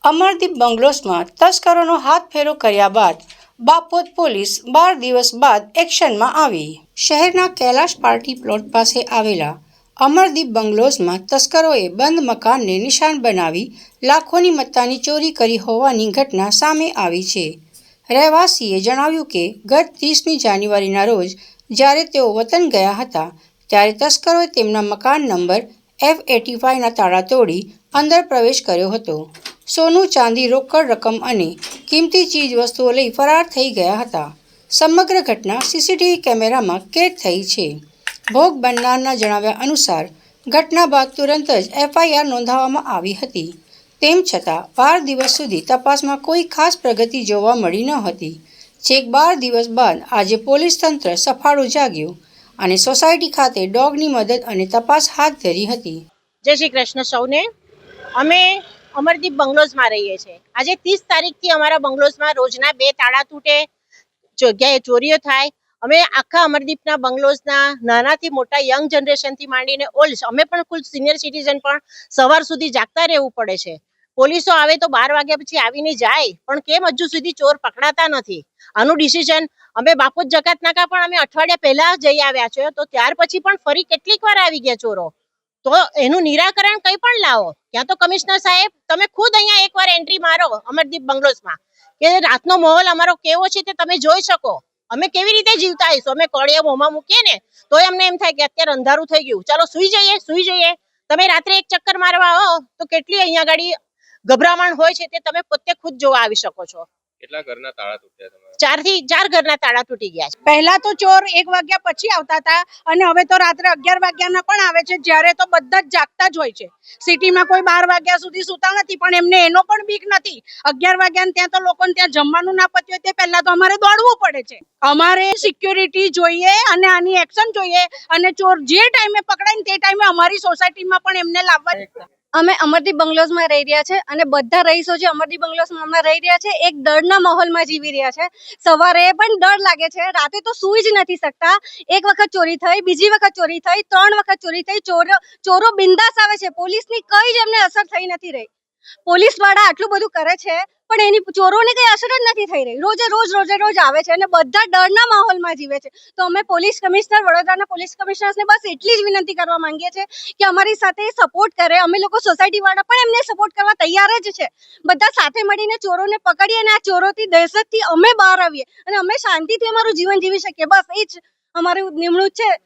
અમરદીપ બંગલોઝમાં તસ્કરોનો હાથફેરો કર્યા બાદ બાપોદ પોલીસ 12 દિવસ બાદ એક્શનમાં આવી। શહેરના કૈલાશ પાર્ટી પ્લોટ પાસે આવેલા અમરદીપ બંગલોઝમાં તસ્કરોએ બંધ મકાનને નિશાન બનાવી લાખોની મત્તાની ચોરી કરી હોવાની ઘટના સામે આવી છે। રહેવાસીએ જણાવ્યું કે ગત 30મી જાન્યુઆરીના રોજ જ્યારે તેઓ વતન ગયા હતા ત્યારે તસ્કરોએ તેમના મકાન નંબર F85ના તાળા તોડી અંદર પ્રવેશ કર્યો હતો। સોનું ચાંદી રોકડ રકમ અને કિંમતી ચીજ વસ્તુઓ લઈ ફરાર થઈ ગયા હતા। સમગ્ર ઘટના સીસીટીવી કેમેરામાં કેદ થઈ છે। ભોગ બનનારના જણાવ્યા અનુસાર ઘટના બાદ તુરંત જ FIR નોંધાવવામાં આવી હતી। તેમ છતાં 12 દિવસ સુધી તપાસમાં કોઈ ખાસ પ્રગતિ જોવા મળી ન હતી। છેક 12 દિવસ બાદ આજે પોલીસ તંત્ર સફાળું જાગ્યું અને સોસાયટી ખાતે ડોગની મદદ અને તપાસ હાથ ધરી હતી। જય શ્રી કૃષ્ણ સૌને। અમે અમરદીપ બંગલોઝમાં રહીએ છીએ। આજે 30 તારીખથી અમારા બંગલોઝમાં રોજના 2 તાળા તૂટે, જગ્યાએ ચોરીઓ થાય। અમે આખા અમરદીપના બંગલોઝના નાનાથી મોટા યંગ જનરેશનથી માંડીને ઓલ્ડ, અમે પણ કુલ સિનિયર સિટીઝન પણ સવાર સુધી જાગતા રહેવું પડે છે। પોલીસો આવે તો 12 વાગ્યા પછી આવીને જાય, પણ કેમ હજુ સુધી ચોર પકડાતા નથી? આનું ડિસિઝન અમે બાપોદ જકાત નાકા પણ અમે અઠવાડિયા પહેલા જઈ આવ્યા છે, તો ત્યાર પછી પણ ફરી કેટલીક વાર આવી ગયા ચોરો। તો એનું નિરાકરણ કંઈ પણ લાવો। ક્યાં તો કમિશનર સાહેબ તમે ખુદ અહીંયા એકવાર એન્ટ્રી મારો અમરદીપ બંગલોઝમાં, કે રાતનો માહોલ અમારો કેવો છે તે તમે જોઈ શકો। અમે કેવી રીતે જીવતા આવીશું? અમે કોળિયા મોંમાં મૂકીએ ને તોય અમને એમ થાય કે અત્યારે અંધારું થઈ ગયું, ચાલો સુઈ જઈએ। તમે રાત્રે એક ચક્કર મારવા આવો તો કેટલી અહીંયા ગાડી ગભરામણ હોય છે તે તમે પોતે ખુદ જોવા આવી શકો છો। કેટલા ઘરના તાળા તૂટ્યા તમારા? 4 થી 4 ઘરના તાળા તૂટી ગયા છે। પહેલા તો ચોર 1 વાગ્યા પછી આવતા હતા અને હવે તો રાત્રે 11 વાગ્યાના પણ આવે છે, જ્યારે તો બધા જ જાગતા જ હોય છે। સિટીમાં કોઈ 12 વાગ્યા સુધી સૂતા નથી, પણ એમને એનો પણ બીક નથી। 11 વાગ્યા ત્યાં તો લોકોને ત્યાં જમવાનું ના પત્યું હોય તે પહેલા તો અમારે દોડવું પડે છે। અમારે સિક્યોરિટી જોઈએ અને આની એક્શન જોઈએ, અને ચોર જે ટાઈમે પકડાય ને તે ટાઈમે અમારી સોસાયટીમાં પણ એમને લાવવા। અમે અમરદીપ બંગલોઝમાં રહી રહ્યા છે અને બધા રહીશો જે અમરદીપ બંગલોઝમાં રહી રહ્યા છે એક ડરના માહોલમાં જીવી રહ્યા છે। સવારે પણ ડર લાગે છે, રાતે તો સૂઈ જ નથી શકતા। એક વખત ચોરી થઈ, બીજી વખત ચોરી થઈ, 3 વખત ચોરી થઈ। ચોરો બિંદાસ આવે છે, પોલીસની કઈ જ એમને અસર થઈ નથી રહી। પોલીસ વાળા આટલું બધું કરે છે પણ એની ચોરોને કઈ અસર જ નથી થઈ રહી। રોજે રોજ આવે છે અને બધા ડરના માહોલમાં જીવે છે। તો અમે પોલીસ કમિશનર, વડોદરાના પોલીસ કમિશનર્સને બસ એટલી જ વિનંતી કરવા માંગીએ છીએ કે અમારી સાથે સપોર્ટ કરે। અમે લોકો સોસાયટી વાળા પણ એમને સપોર્ટ કરવા તૈયાર જ છે। બધા સાથે મળીને ચોરોને પકડીએ અને આ ચોરોથી દહેશતથી અમે બહાર આવીએ અને અમે શાંતિથી અમારું જીવન જીવી શકીએ। બસ એ જ અમારું નિમણૂક છે।